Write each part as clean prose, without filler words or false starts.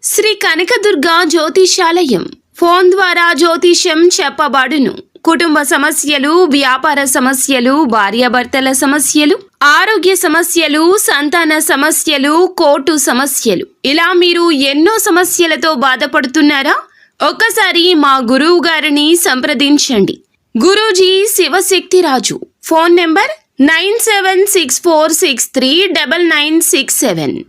Shri Kanakadurga జ్యోతిషాలయం phone ద్వారా జ్యోతిష్యం చెప్పబడును. కుటుంబ సమస్యలు, వ్యాపార సమస్యలు, భార్యాభర్తల సమస్యలు, ఆరోగ్య సమస్యలు, సంతాన సమస్యలు, కోర్టు సమస్యలు, ఇలా మీరు ఎన్నో సమస్యలతో బాధపడుతున్నారా? ఒక్కసారి మా గురువు గారిని సంప్రదించండి. గురూజీ శివశక్తిరాజు. Phone number 9764639967.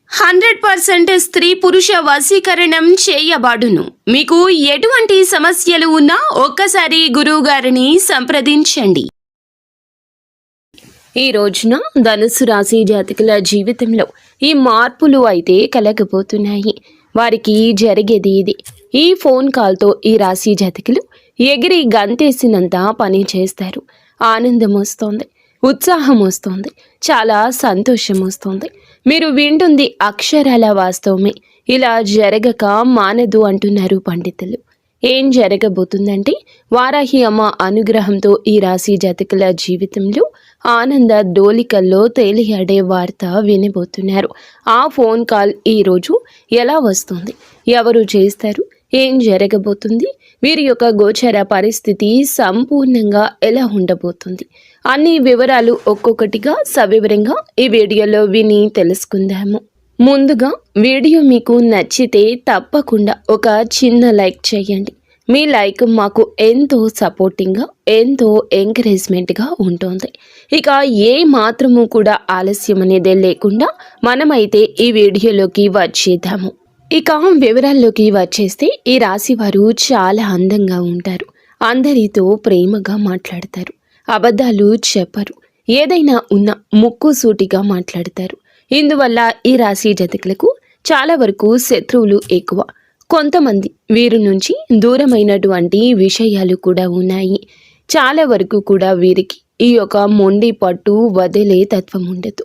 100% స్త్రీ పురుష వశీకరణం చేయబడును. మీకు ఎటువంటి సమస్యలు ఉన్నా ఒక్కసారి గురువు గారిని సంప్రదించండి. ఈ రోజున ధనుసు రాశి జాతకుల జీవితంలో ఈ మార్పులు అయితే కలగబోతున్నాయి. వారికి జరిగేది ఇది. ఈ ఫోన్ కాల్తో ఈ రాశి జాతకులు ఎగిరి గంతేసినంత పని చేస్తారు. ఆనందం వస్తోంది, ఉత్సాహం వస్తోంది, చాలా సంతోషం వస్తోంది. మీరు వింటుంది అక్షరాల వాస్తవమే. ఇలా జరగక మానదు అంటున్నారు పండితులు. ఏం జరగబోతుందంటే వారాహి అమ్మ అనుగ్రహంతో ఈ రాశి జాతకుల జీవితంలో ఆనంద డోలికల్లో తేలియాడే వార్త వినబోతున్నారు. ఆ ఫోన్ కాల్ ఈరోజు ఎలా వస్తుంది, ఎవరు చేస్తారు, ఏం జరగబోతుంది, వీరి యొక్క గోచర పరిస్థితి సంపూర్ణంగా ఎలా ఉండబోతుంది, అన్ని వివరాలు ఒక్కొక్కటిగా సవివరంగా ఈ వీడియోలో విని తెలుసుకుందాము. ముందుగా వీడియో మీకు నచ్చితే తప్పకుండా ఒక చిన్న లైక్ చేయండి. మీ లైక్ మాకు ఎంతో సపోర్టింగ్గా, ఎంతో ఎంకరేజ్మెంట్గా ఉంటుంది. ఇక ఏ మాత్రము కూడా ఆలస్యం అనేదే లేకుండా మనమైతే ఈ వీడియోలోకి వచ్చేద్దాము. ఇక వివరాల్లోకి వచ్చేస్తే ఈ రాశి వారు చాలా అందంగా ఉంటారు. అందరితో ప్రేమగా మాట్లాడతారు. అబద్ధాలు చెప్పరు. ఏదైనా ఉన్న ముక్కు సూటిగా మాట్లాడతారు. ఇందువల్ల ఈ రాశి జాతకులకు చాలా వరకు శత్రువులు ఎక్కువ. కొంతమంది వీరి నుంచి దూరమైనటువంటి విషయాలు కూడా ఉన్నాయి. చాలా వరకు కూడా వీరికి ఈ యొక్క మొండి పట్టు వదిలే తత్వం ఉండదు.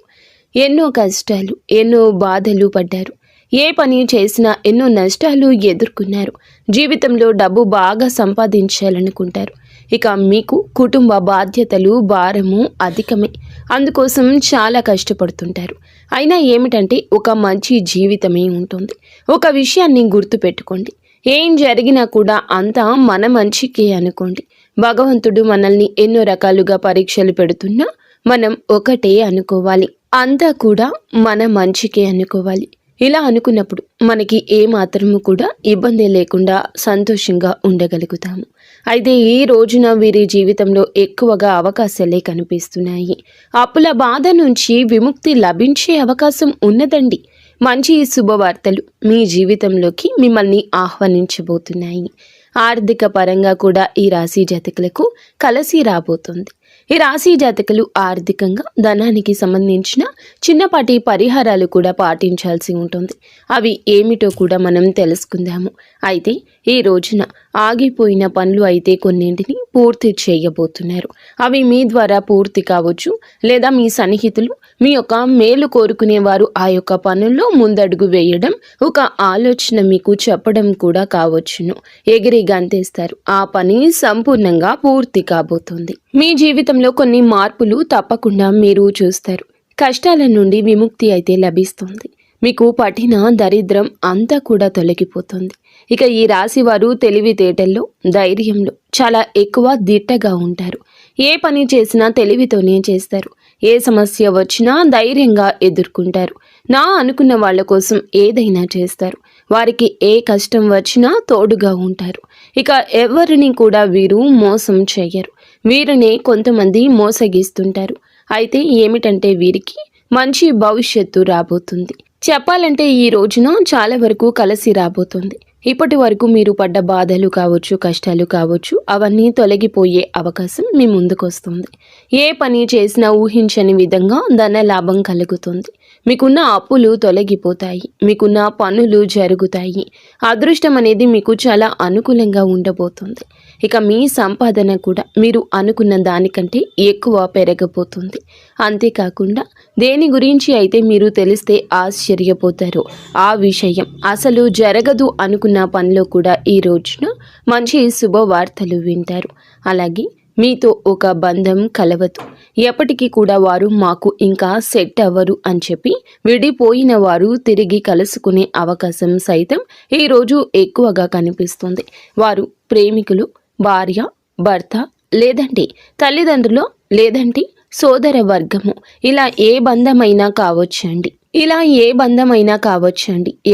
ఎన్నో కష్టాలు, ఎన్నో బాధలు పడ్డారు. ఏ పని చేసినా ఎన్నో నష్టాలు ఎదుర్కొన్నారు. జీవితంలో డబ్బు బాగా సంపాదించాలనుకుంటారు. ఇక మీకు కుటుంబ బాధ్యతలు, భారము అధికమే. అందుకోసం చాలా కష్టపడుతుంటారు. అయినా ఏమిటంటే ఒక మంచి జీవితమే ఉంటుంది. ఒక విషయాన్ని గుర్తుపెట్టుకోండి. ఏం జరిగినా కూడా అంతా మన మంచికే అనుకోండి. భగవంతుడు మనల్ని ఎన్నో రకాలుగా పరీక్షలు పెడుతున్నా మనం ఒకటే అనుకోవాలి. అంతా కూడా మన మంచికే అనుకోవాలి. ఇలా అనుకున్నప్పుడు మనకి ఏ మాత్రము కూడా ఇబ్బంది లేకుండా సంతోషంగా ఉండగలుగుతాము. అయితే ఈ రోజున వీరి జీవితంలో ఎక్కువగా అవకాశాలే కనిపిస్తున్నాయి. అప్పుల బాధ నుంచి విముక్తి లభించే అవకాశం ఉన్నదండి. మంచి శుభవార్తలు మీ జీవితంలోకి మిమ్మల్ని ఆహ్వానించబోతున్నాయి. ఆర్థిక పరంగా కూడా ఈ రాశి జాతకులకు కలిసి రాబోతుంది. ఈ రాశి జాతకులు ఆర్థికంగా ధనానికి సంబంధించిన చిన్నపాటి పరిహారాలు కూడా పాటించాల్సి ఉంటుంది. అవి ఏమిటో కూడా మనం తెలుసుకుందాము. అయితే ఈ రోజున ఆగిపోయిన పనులు అయితే కొన్నింటిని పూర్తి చేయబోతున్నారు. అవి మీ ద్వారా పూర్తి కావచ్చు, లేదా మీ సన్నిహితులు, మీ యొక్క మేలు కోరుకునేవారు ఆ యొక్క పనుల్లో ముందడుగు వేయడం, ఒక ఆలోచన మీకు చెప్పడం కూడా కావచ్చును. ఎగిరి గంతేస్తారు. ఆ పని సంపూర్ణంగా పూర్తి కాబోతుంది. మీ జీవితంలో కొన్ని మార్పులు తప్పకుండా మీరు చూస్తారు. కష్టాల నుండి విముక్తి అయితే లభిస్తుంది. మీకు పట్టిన దరిద్రం అంతా కూడా తొలగిపోతుంది. ఇక ఈ రాశి వారు తెలివితేటల్లో, ధైర్యంలో చాలా ఎక్కువ దిట్టగా ఉంటారు. ఏ పని చేసినా తెలివితోనే చేస్తారు. ఏ సమస్య వచ్చినా ధైర్యంగా ఎదుర్కొంటారు. నా అనుకున్న వాళ్ళ కోసం ఏదైనా చేస్తారు. వారికి ఏ కష్టం వచ్చినా తోడుగా ఉంటారు. ఇక ఎవరిని కూడా వీరు మోసం చేయరు. వీరినే కొంతమంది మోసగిస్తుంటారు. అయితే ఏమిటంటే వీరికి మంచి భవిష్యత్తు రాబోతుంది. చెప్పాలంటే ఈ రోజున చాలా వరకు కలిసి రాబోతుంది. ఇప్పటి వరకు మీరు పడ్డ బాధలు కావచ్చు, కష్టాలు కావచ్చు, అవన్నీ తొలగిపోయే అవకాశం మీ ముందుకు వస్తుంది. ఏ పని చేసినా ఊహించని విధంగా ధన లాభం కలుగుతుంది. మీకున్న అప్పులు తొలగిపోతాయి. మీకున్న పనులు జరుగుతాయి. అదృష్టం అనేది మీకు చాలా అనుకూలంగా ఉండబోతుంది. ఇక మీ సంపాదన కూడా మీరు అనుకున్న దానికంటే ఎక్కువ పెరగబోతుంది. అంతేకాకుండా దేని గురించి అయితే మీరు తెలిస్తే ఆశ్చర్యపోతారో ఆ విషయం అసలు జరగదు అనుకున్న పనిలో కూడా ఈ రోజున మంచి శుభవార్తలు వింటారు. అలాగే మీతో ఒక బంధం కలవదు. ఎప్పటికీ కూడా వారు మాకు ఇంకా సెట్ అవ్వరు అని చెప్పి విడిపోయిన వారు తిరిగి కలుసుకునే అవకాశం సైతం ఈరోజు ఎక్కువగా కనిపిస్తుంది. వారు ప్రేమికులు, భార్య, భర్త, లేదంటే తల్లిదండ్రులు, లేదంటే సోదర వర్గము, ఇలా ఏ బంధమైనా కావచ్చండి.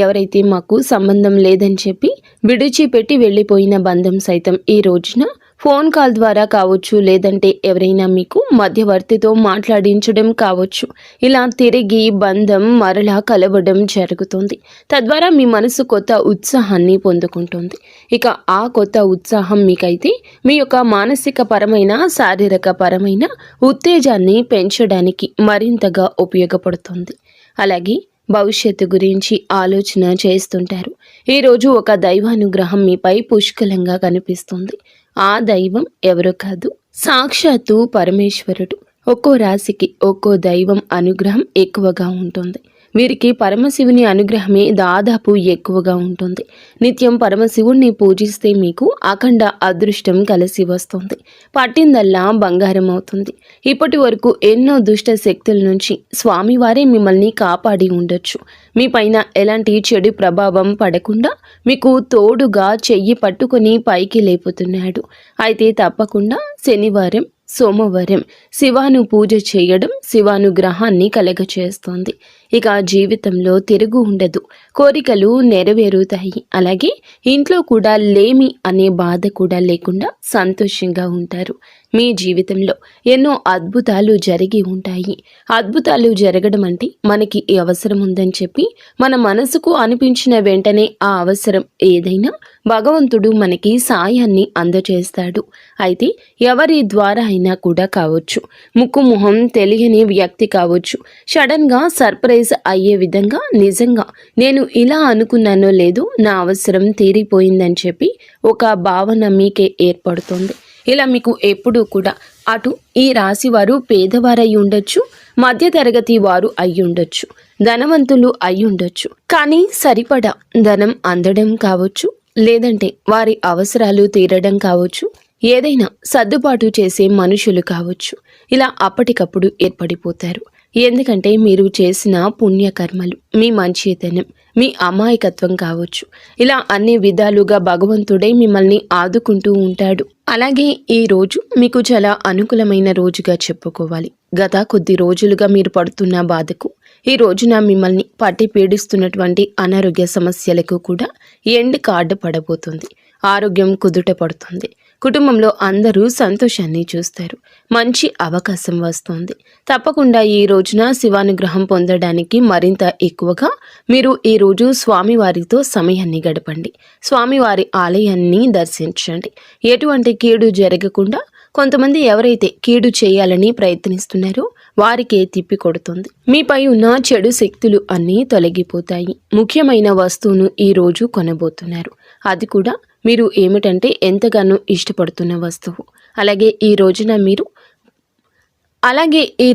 ఎవరైతే మాకు సంబంధం లేదని చెప్పి విడిచిపెట్టి వెళ్ళిపోయిన బంధం సైతం ఈ రోజున ఫోన్ కాల్ ద్వారా కావచ్చు, లేదంటే ఎవరైనా మీకు మధ్యవర్తితో మాట్లాడించడం కావచ్చు, ఇలా తిరిగి బంధం మరలా కలవడం జరుగుతుంది. తద్వారా మీ మనసు కొత్త ఉత్సాహాన్ని పొందుకుంటుంది. ఇక ఆ కొత్త ఉత్సాహం మీకైతే మీ యొక్క మానసిక పరమైన, శారీరక పరమైన ఉత్తేజాన్ని పెంచడానికి మరింతగా ఉపయోగపడుతుంది. అలాగే భవిష్యత్తు గురించి ఆలోచన చేస్తుంటారు. ఈరోజు ఒక దైవానుగ్రహం మీపై పుష్కలంగా కనిపిస్తుంది. ఆ దైవం ఎవరో కాదు, సాక్షాత్తు పరమేశ్వరుడు. ఒక్కో రాశికి ఒక్కో దైవం అనుగ్రహం ఎక్కువగా ఉంటుంది. వీరికి పరమశివుని అనుగ్రహమే దాదాపు ఎక్కువగా ఉంటుంది. నిత్యం పరమశివుణ్ణి పూజిస్తే మీకు అఖండ అదృష్టం కలిసి వస్తుంది. పట్టిందల్లా బంగారం అవుతుంది. ఇప్పటి వరకు ఎన్నో దుష్ట శక్తుల నుంచి స్వామివారే మిమ్మల్ని కాపాడి ఉండొచ్చు. మీ పైన ఎలాంటి చెడు ప్రభావం పడకుండా మీకు తోడుగా చెయ్యి పట్టుకొని పైకి లేపుతున్నాడు. అయితే తప్పకుండా శనివారం, సోమవారం శివాను పూజ చేయడం శివానుగ్రహాన్ని కలగచేస్తుంది. ఇక జీవితంలో తిరుగు ఉండదు, కోరికలు నెరవేరుతాయి. అలాగే ఇంట్లో కూడా లేమి అనే బాధ కూడా లేకుండా సంతోషంగా ఉంటారు. మీ జీవితంలో ఎన్నో అద్భుతాలు జరిగి ఉంటాయి. అద్భుతాలు జరగడం అంటే మనకి ఈ అవసరం ఉందని చెప్పి మన మనసుకు అనిపించిన వెంటనే ఆ అవసరం ఏదైనా భగవంతుడు మనకి సాయాన్ని అందజేస్తాడు. అయితే ఎవరి ద్వారా అయినా కూడా కావచ్చు, ముక్కు మొహం తెలియని వ్యక్తి కావచ్చు, సడన్గా సర్ప్రైజ్ అయ్యే విధంగా నిజంగా నేను ఇలా అనుకున్నానో లేదో నా అవసరం తీరిపోయిందని చెప్పి ఒక భావన మీకే ఏర్పడుతుంది. ఇలా మీకు ఎప్పుడూ కూడా అటు ఈ రాశి వారు పేదవారై ఉండొచ్చు, మధ్యతరగతి వారు అయి ఉండొచ్చు, ధనవంతులు అయి ఉండొచ్చు, కానీ సరిపడా ధనం అందడం కావచ్చు, లేదంటే వారి అవసరాలు తీరడం కావచ్చు, ఏదైనా సర్దుబాటు చేసే మనుషులు కావచ్చు, ఇలా అప్పటికప్పుడు ఏర్పడిపోతారు. ఎందుకంటే మీరు చేసిన పుణ్యకర్మలు, మీ మంచితనం, మీ అమాయకత్వం కావచ్చు, ఇలా అన్ని విధాలుగా భగవంతుడే మిమ్మల్ని ఆదుకుంటూ ఉంటాడు. అలాగే ఈ రోజు మీకు చాలా అనుకూలమైన రోజుగా చెప్పుకోవాలి. గత కొద్ది రోజులుగా మీరు పడుతున్న బాధకు, ఈ రోజున మిమ్మల్ని పట్టి పీడిస్తున్నటువంటి అనారోగ్య సమస్యలకు కూడా ఎండ్ కార్డు పడబోతుంది. ఆరోగ్యం కుదుట పడుతుంది. కుటుంబంలో అందరూ సంతోషాన్ని చూస్తారు. మంచి అవకాశం వస్తుంది. తప్పకుండా ఈ రోజున శివానుగ్రహం పొందడానికి మరింత ఎక్కువగా మీరు ఈ రోజు స్వామివారితో సమయాన్ని గడపండి. స్వామివారి ఆలయాన్ని దర్శించండి. ఎటువంటి కీడు జరగకుండా కొంతమంది ఎవరైతే కీడు చేయాలని ప్రయత్నిస్తున్నారో వారికే తిప్పి కొడుతుంది. మీపై ఉన్న చెడు శక్తులు అన్నీ తొలగిపోతాయి. ముఖ్యమైన వస్తువును ఈ రోజు కొనబోతున్నారు. అది కూడా మీరు ఏమిటంటే ఎంతగానో ఇష్టపడుతున్న వస్తువు. అలాగే ఈ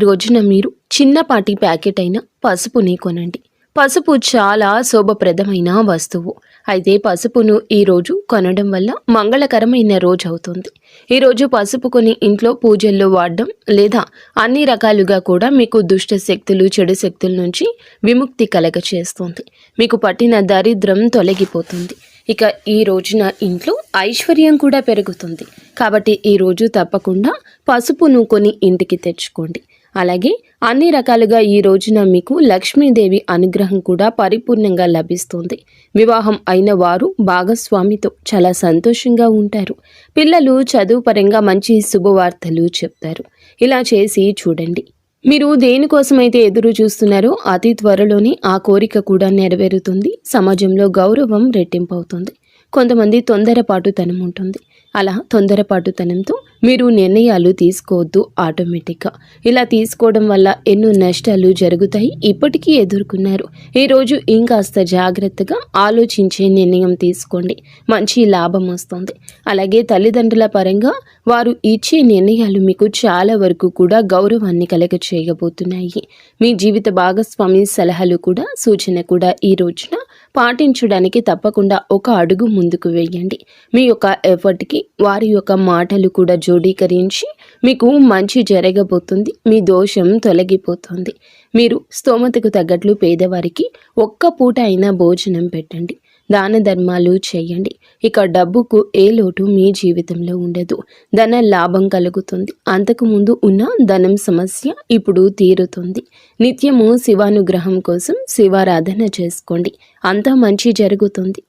రోజున మీరు చిన్నపాటి ప్యాకెట్ అయిన పసుపుని కొనండి. పసుపు చాలా శోభప్రదమైన వస్తువు. అయితే పసుపును ఈరోజు కొనడం వల్ల మంగళకరమైన రోజు అవుతుంది. ఈరోజు పసుపు కొని ఇంట్లో పూజల్లో వాడడం, లేదా అన్ని రకాలుగా కూడా మీకు దుష్ట శక్తులు, చెడు శక్తుల నుంచి విముక్తి కలగచేస్తుంది. మీకు పట్టిన దరిద్రం తొలగిపోతుంది. ఇక ఈ రోజున ఇంట్లో ఐశ్వర్యం కూడా పెరుగుతుంది. కాబట్టి ఈరోజు తప్పకుండా పసుపును కొని ఇంటికి తెచ్చుకోండి. అలాగే అన్ని రకాలుగా ఈ రోజున మీకు లక్ష్మీదేవి అనుగ్రహం కూడా పరిపూర్ణంగా లభిస్తుంది. వివాహం అయిన వారు భాగస్వామితో చాలా సంతోషంగా ఉంటారు. పిల్లలు చదువు పరంగా మంచి శుభవార్తలు చెప్తారు. ఇలా చేసి చూడండి. మీరు దేనికోసమైతే ఎదురు చూస్తున్నారో అతి త్వరలోనే ఆ కోరిక కూడా నెరవేరుతుంది. సమాజంలో గౌరవం రెట్టింపు అవుతుంది. కొంతమంది తొందరపాటుతనం ఉంటుంది. అలా తొందరపాటుతనంతో మీరు నిర్ణయాలు తీసుకోవద్దు. ఆటోమేటిక్గా ఇలా తీసుకోవడం వల్ల ఎన్నో నష్టాలు జరుగుతాయి. ఇప్పటికీ ఎదుర్కొన్నారు. ఈరోజు ఇంకాస్త జాగ్రత్తగా ఆలోచించే నిర్ణయం తీసుకోండి. మంచి లాభం వస్తుంది. అలాగే తల్లిదండ్రుల పరంగా వారు ఇచ్చే నిర్ణయాలు మీకు చాలా వరకు కూడా గౌరవాన్ని కలగచేయబోతున్నాయి. మీ జీవిత భాగస్వామి సలహాలు కూడా, సూచన కూడా ఈ రోజున పాటించడానికి తప్పకుండా ఒక అడుగు ముందుకు వేయండి. మీ యొక్క ఎఫర్ట్కి వారి యొక్క మాటలు కూడా జోడీకరించి మీకు మంచి జరగబోతుంది. మీ దోషం తొలగిపోతుంది. మీరు స్తోమతకు తగ్గట్లు పేదవారికి ఒక్క పూట అయినా భోజనం పెట్టండి. దాన ధర్మాలు చేయండి. ఇక డబ్బుకు ఏ లోటు మీ జీవితంలో ఉండదు. ధన లాభం కలుగుతుంది. అంతకుముందు ఉన్న ధనం సమస్య ఇప్పుడు తీరుతుంది. నిత్యము శివానుగ్రహం కోసం శివారాధన చేసుకోండి. అంతా మంచి జరుగుతుంది.